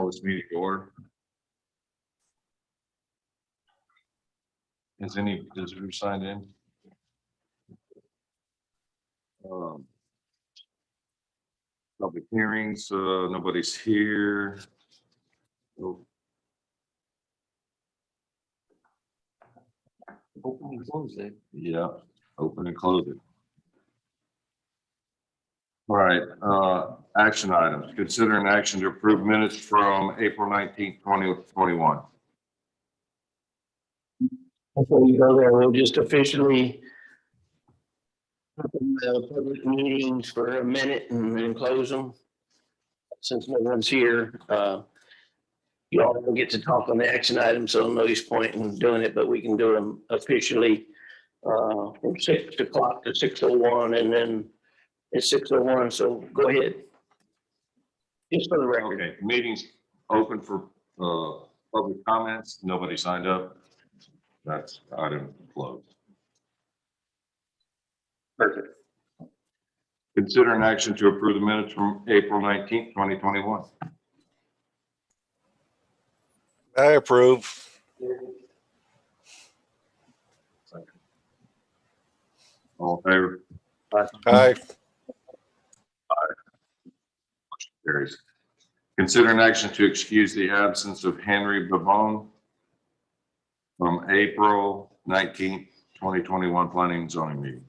Call this meeting to order. Is any visitor signed in? Public hearings, nobody's here. Oh, Open and close it. yeah, open and close it. All right, action items. Consider an action to approve minutes from April 19th, 2021. Before you go there, we'll just officially open the public meetings for a minute and then close them. Since no one's here, you all will get to talk on the action items, so no use point in doing it, but we can do them officially from 6 o'clock to 6:01, and then it's 6:01, so go ahead. Just for the record. Okay, meeting's open for public comments. Nobody signed up. That's item closed. Perfect. Consider an action to approve the minutes from April 19th, 2021. I approve. All in favor? Aye. Carries. Consider an action to excuse the absence of Henry Babone from April 19th, 2021 planning and zoning meeting.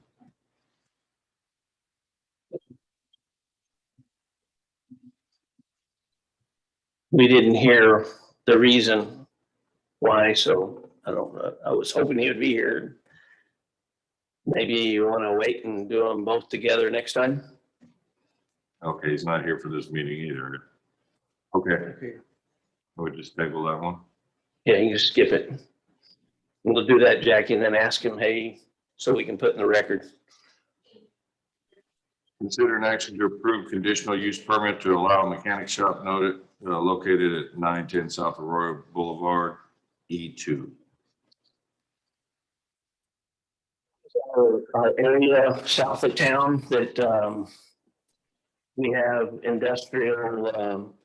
We didn't hear the reason why, so I don't know. I was hoping he would be here. Maybe you want to wait and do them both together next time? Okay, he's not here for this meeting either. Okay. We'll just table that one. Yeah, you can just skip it. We'll do that, Jackie, and then ask him, hey, so we can put in the record. Consider an action to approve conditional use permit to allow a mechanic shop noted located at 910 South Arroyo Boulevard, E2. Our area south of town that we have industrial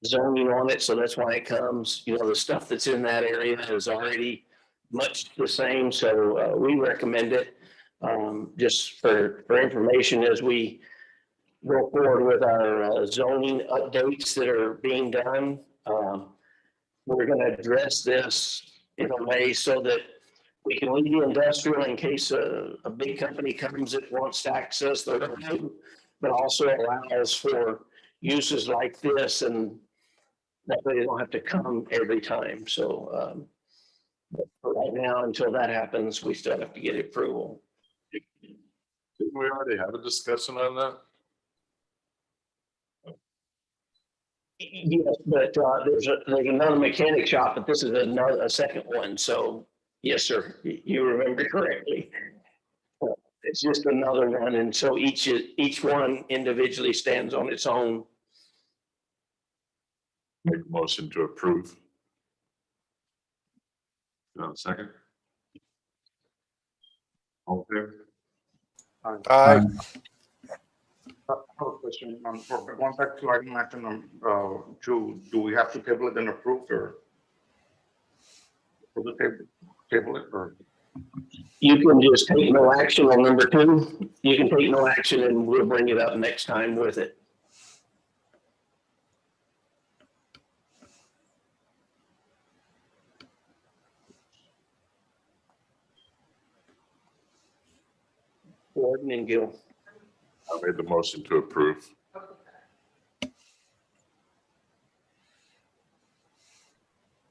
zoning on it, so that's why it comes, you know, the stuff that's in that area is already much the same, so we recommend it just for information as we go forward with our zoning updates that are being done. We're going to address this in a way so that we can leave the industrial in case a big company comes that wants to access the road, but also allows for uses like this, and that way they don't have to come every time. So but for right now, until that happens, we still have to get approval. Didn't we already have a discussion on that? Yes, but there's another mechanic shop, but this is a second one. So yes, sir, you remember correctly. It's just another one, and so each one individually stands on its own. Make a motion to approve. Second. All in favor? Aye. I have a question for going back to item action two, do we have to table it and approve or table it or? You can just take no action on number 2. You can take no action and we'll bring it up next time with it. Gordon and Gil. I made the motion to approve.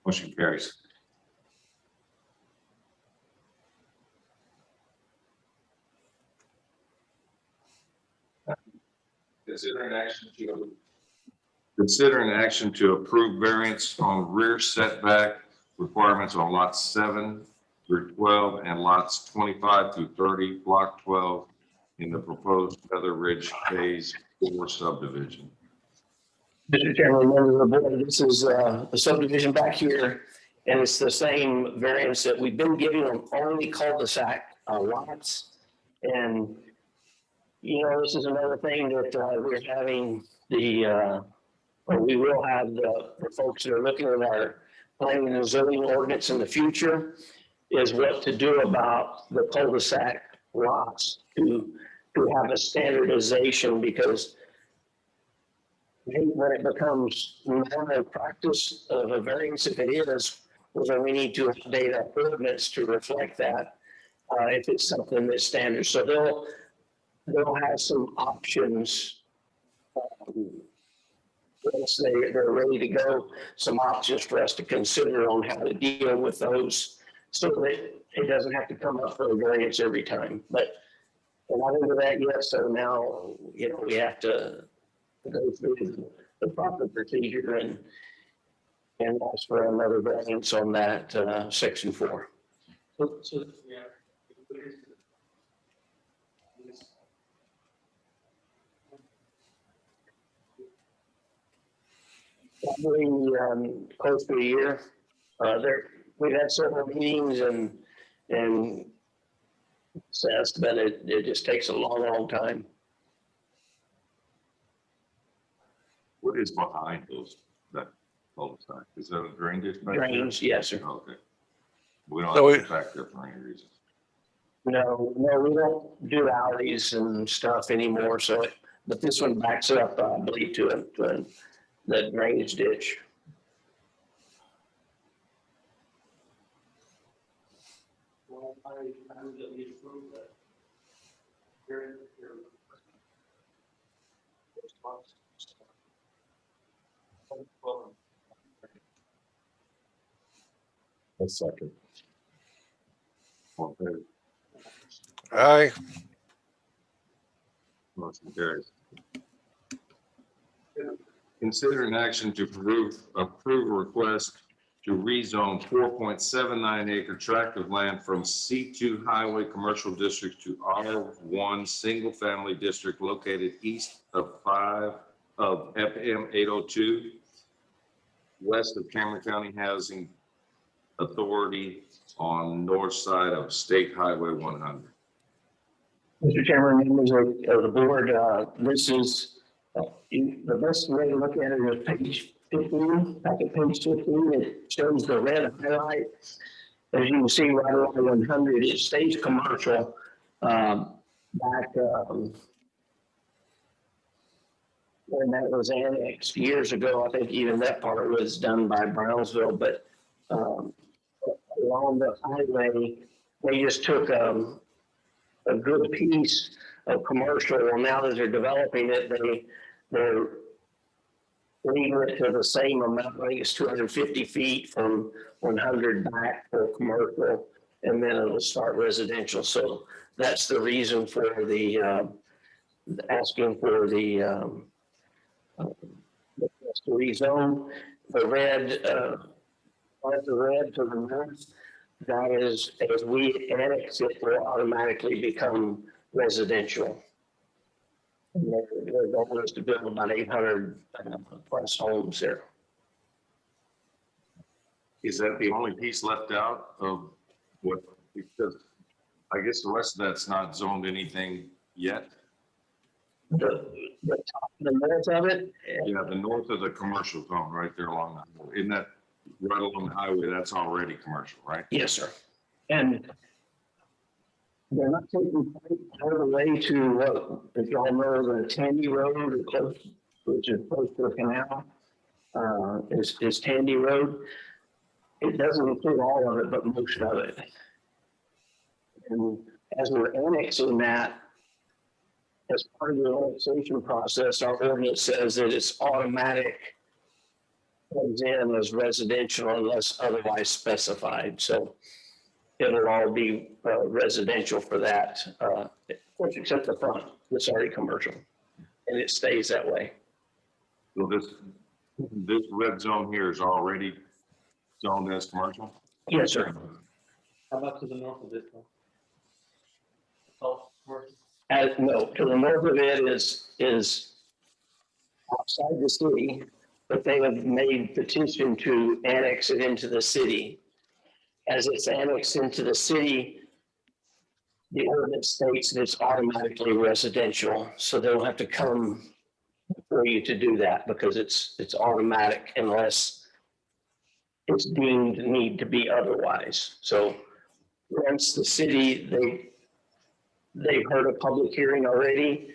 Motion carries. Consider an action to approve variance on rear setback requirements on lots 7 through 12 and lots 25 through 30, block 12 in the proposed Feather Ridge Phase 4 subdivision. Mr. Chairman, members of the board, this is the subdivision back here, and it's the same variance that we've been giving them, only cul-de-sac lots. And, you know, this is another thing that we're having the But we will have the folks that are looking at our planning and zoning ordinance in the future is what to do about the cul-de-sac lots to have a standardization, because when it becomes normal practice of a variance, if it is, well, then we need to update our ordinance to reflect that, if it's something that's standard. So they'll have some options. Once they're ready to go, some options for us to consider on how to deal with those, so that it doesn't have to come up for a variance every time. But we're not into that yet, so now, we have to go through the proper procedure and ask for another variance on that, section 4. Probably close to a year. We've had several meetings and assessed, but it just takes a long time. What is behind that cul-de-sac? Is that a drain ditch? back there? Drains, yes, sir. Okay. We don't So have to get back there for any reason. No, we don't do alleys and stuff anymore, but this one backs up, I believe, to the drainage ditch. A second. Okay, Aye. motion carries. Consider an action to approve a request to rezone 4.79 acre tract of land from C2 Highway Commercial District to R1 Single Family District located east of FM 802, west of Cameron County Housing Authority on north side of State Highway 100. Mr. Chairman, members of the board, this is the best way to look at it is page 15, back at page 15, it shows the red highlight. As you can see, right along 100, it stays commercial. Back when that was annexed years ago, I think even that part was done by Brownsville, but along the highway, they just took a good piece of commercial. Well, now that they're developing it, they're leaving it to the same amount. I think it's 250 feet from 100 back for commercial, and then it'll start residential. So that's the reason for the asking for the rezone. The red, to the north, that is, as we annex it, will automatically become residential. And their goal is to build about 800 plus homes there. Is that the only piece left out of what, because I guess the rest of that's not zoned anything yet? The north of it, Yeah, the north of the commercial zone, right there along the highway. Isn't that right along the highway? That's already commercial, right? yes, sir. And they're not taking all the way to what, if y'all know, the Tandy Road, or close, which is close to the canal, is Tandy Road. It doesn't include all of it, but most of it. And as we're annexing that, as part of the annexation process, our ordinance says that it's automatic, comes in as residential unless otherwise specified. So it'll all be residential for that, of course, except the front, it's already commercial, and it stays that way. So this red zone here is already zoned as commercial? Yes, sir. How about to the north of it though? Oh, commercial. No, to the north of it is outside the city, but they have made petition to annex it into the city. As it's annexed into the city, the ordinance states that it's automatically residential, so they'll have to come for you to do that because it's automatic unless it's deemed need to be otherwise. So once the city, they've heard a public hearing already,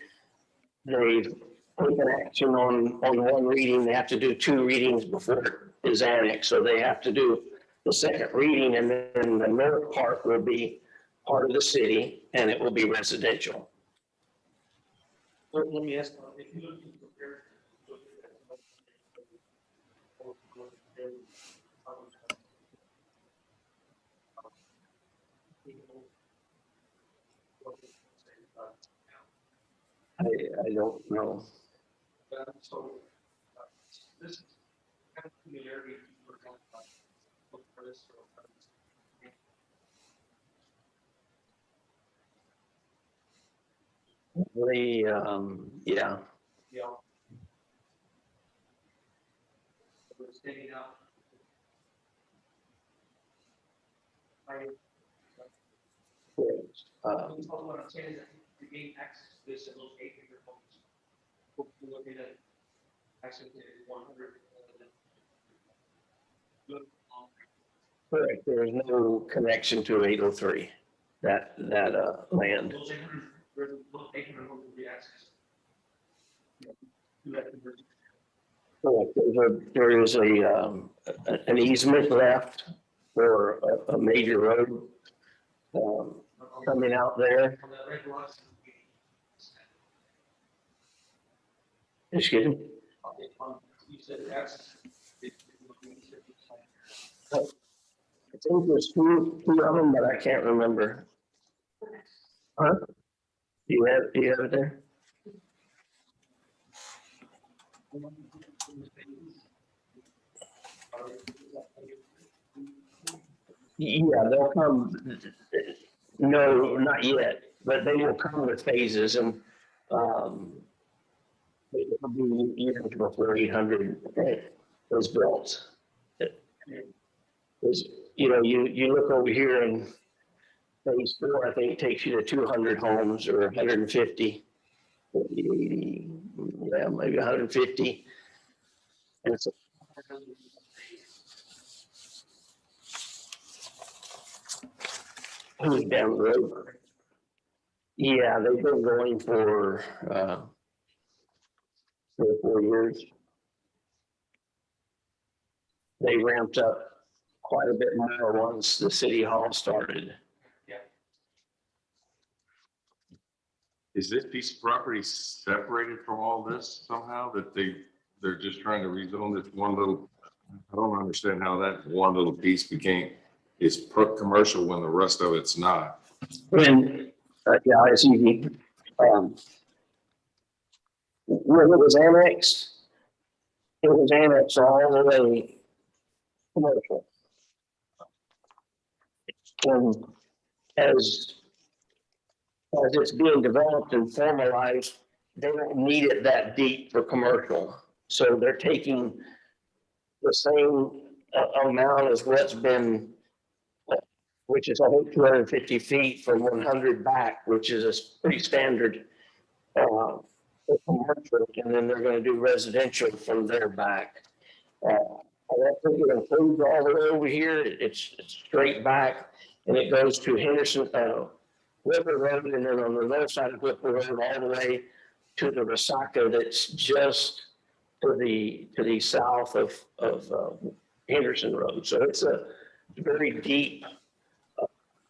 they've taken action on one reading, they have to do 2 readings before it is annexed. So they have to do the second reading and then the north part will be part of the city and it will be residential. Let me ask, if you look at compare. I don't know. So, this is kind of familiarity we're talking about. Look for this, Yeah, yeah. We're standing out. What I'm saying is that to gain access to this in those 800 homes, we're looking at access to 100. correct. There is no connection to 803, that land. Those 800 homes will be accessed. Do that conversion. Correct. There is an easement left for a major road coming out there. On that red lot. Excuse me? You said access. I think there's two of them, but I can't remember. Huh? Do you have it there? Yeah, they'll come. No, not yet, but they will come with phases and it'll be years before 800 was built. Because, you look over here and phase 4, I think takes you to 200 homes or 150, 80, yeah, maybe 150. And it's who's down the road. Yeah, they've been going for 3 or 4 years. They ramped up quite a bit more once the city hall started. Is this piece of property separated from all this somehow that they're just trying to rezone this one little? I don't understand how that one little piece is put commercial when the rest of it's not. When, yeah, it's easy. When it was annexed all the way commercial. And as it's being developed and formalized, they don't need it that deep for commercial. So they're taking the same amount as what's been, which is I think 250 feet from 100 back, which is a pretty standard for commercial, and then they're going to do residential from there back. I don't think it includes all the way over here. It's straight back, and it goes to Henderson Whipple Road, and then on the north side of Whipple Road, all the way to the Resaca that's just to the south of Henderson Road. So it's a very deep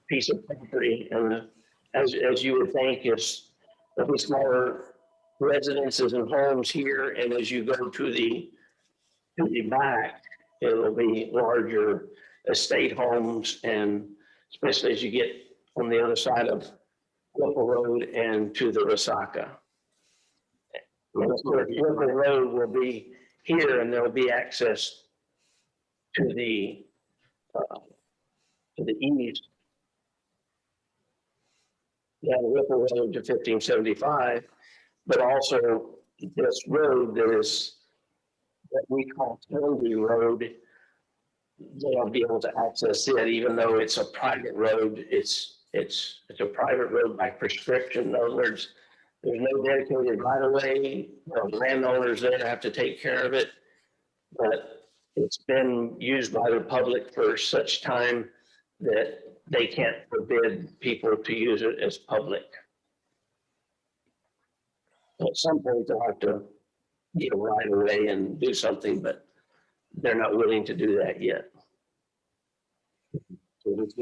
piece of property, and as you would think, there'll be smaller residences and homes here, and as you go to the back, it'll be larger estate homes, and especially as you get on the other side of Whipple Road and to the Resaca. Whipple Road will be here, and there'll be access to the east. Yeah, Whipple Road to 1575, but also this road that we call Kennedy Road, they'll be able to access it, even though it's a private road. It's a private road by prescription. In other words, There's no dedicated right of way, landowners there have to take care of it. But it's been used by the public for such time that they can't forbid people to use it as public. At some point, they'll have to get a right of way and do something, but they're not willing to do that yet. So this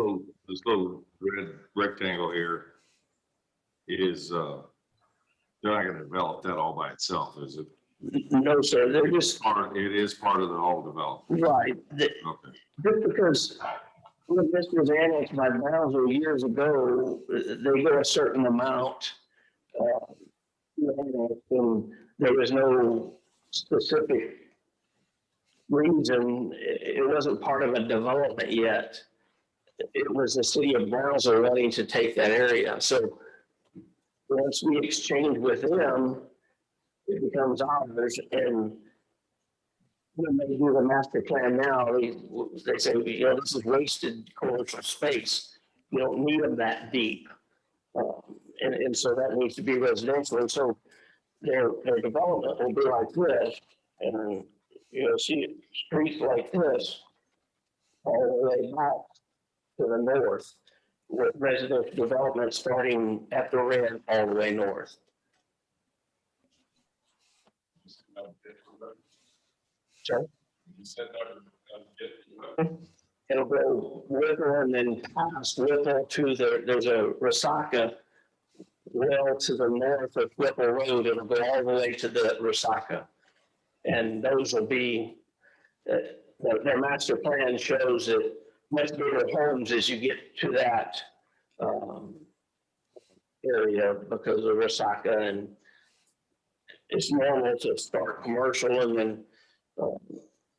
little red rectangle here is, they're not gonna develop that all by itself, is it? No, sir, they're just, It is part of the whole development. right, Okay. just because when this was annexed by Bowser years ago, they get a certain amount. And there was no specific reason, it wasn't part of a development yet. It was the city of Brownsville wanting to take that area, so once we exchange with them, it becomes ours, and when they do the master plan now, they say, this is wasted commercial space. You don't need them that deep. And so that needs to be residential, and so their development will be like this, and, see streets like this all the way back to the north, with residential development starting at the red all the way north. Sorry? It'll go Whipple and then past Whipple to there's a Resaca well to the north of Whipple Road. It'll go all the way to the Resaca. And those will be, their master plan shows that much bigger homes as you get to that area because of Resaca, and it's normal to start commercial and then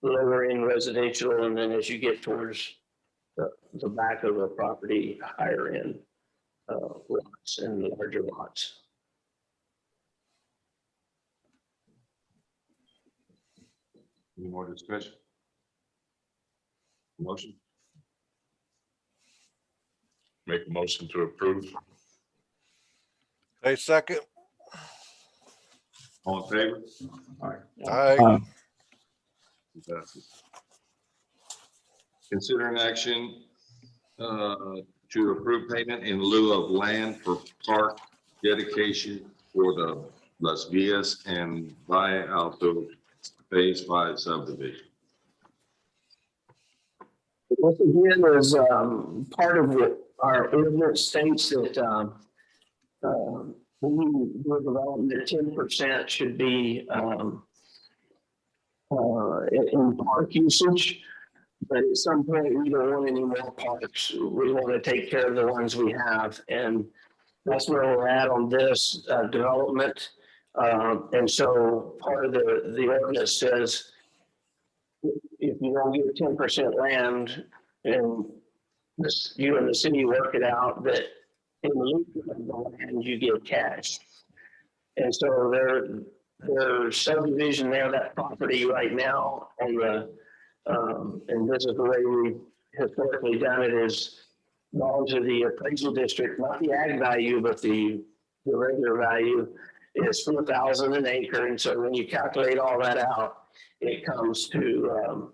lower in residential, and then as you get towards the back of the property, higher in lots and larger lots. Any more discussion? Motion? Make a motion to approve. I second. All in favor? Aye. Passes. Consider an action to approve payment in lieu of land for park dedication for the Las Villas and Valle Alto Phase 5 subdivision. This again is part of what our ordinance states that when you do a development, 10% should be in park usage. But at some point, we don't want any more parks. We want to take care of the ones we have. And that's where we're at on this development. And so part of the ordinance says, if you don't get 10% land and this, you and the city work it out, that in lieu of the land, you get cash. And so their subdivision there, that property right now on the, and this is the way we've historically done it, is gone to the appraisal district, not the ag value, but the regular value is 4,000 an acre. And so when you calculate all that out, it comes to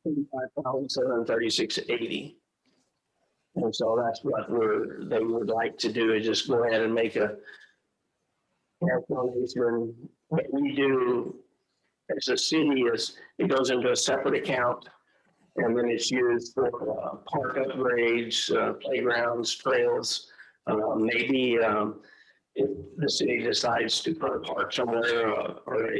35,736.80. And so that's what they would like to do, is just go ahead and make a calculation. What we do as a city is it goes into a separate account, and then it's used for park upgrades, playgrounds, trails. Maybe if the city decides to put a park somewhere or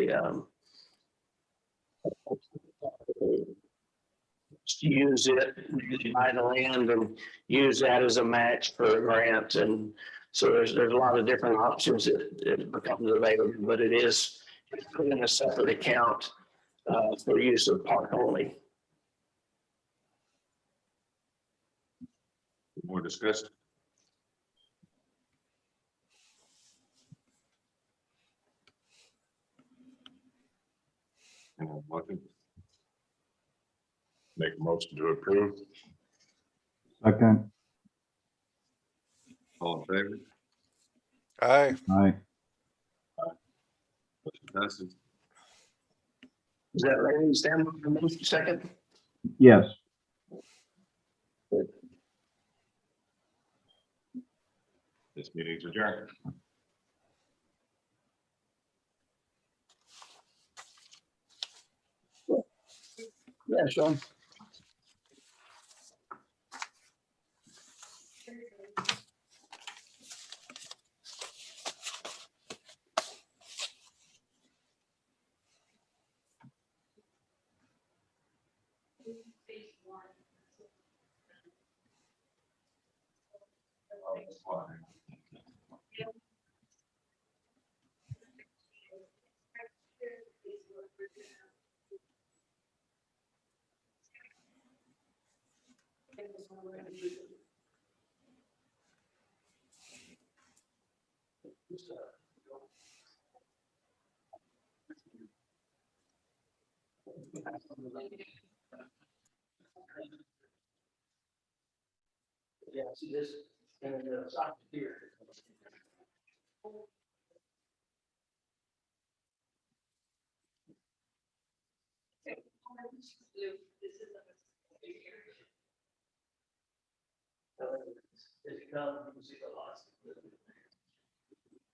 use it, maybe buy the land and use that as a match for a grant. And so there's a lot of different options that becomes available, but it is put in a separate account for use of park only. More discussion? Motion? Make a motion to approve. Second. All in favor? Aye. Motion passes. Is that right? Stand for the motion second? Yes. This meeting is adjourned. Yeah, Sean. Yeah, see this, and stop here. If you come, you can see the lots.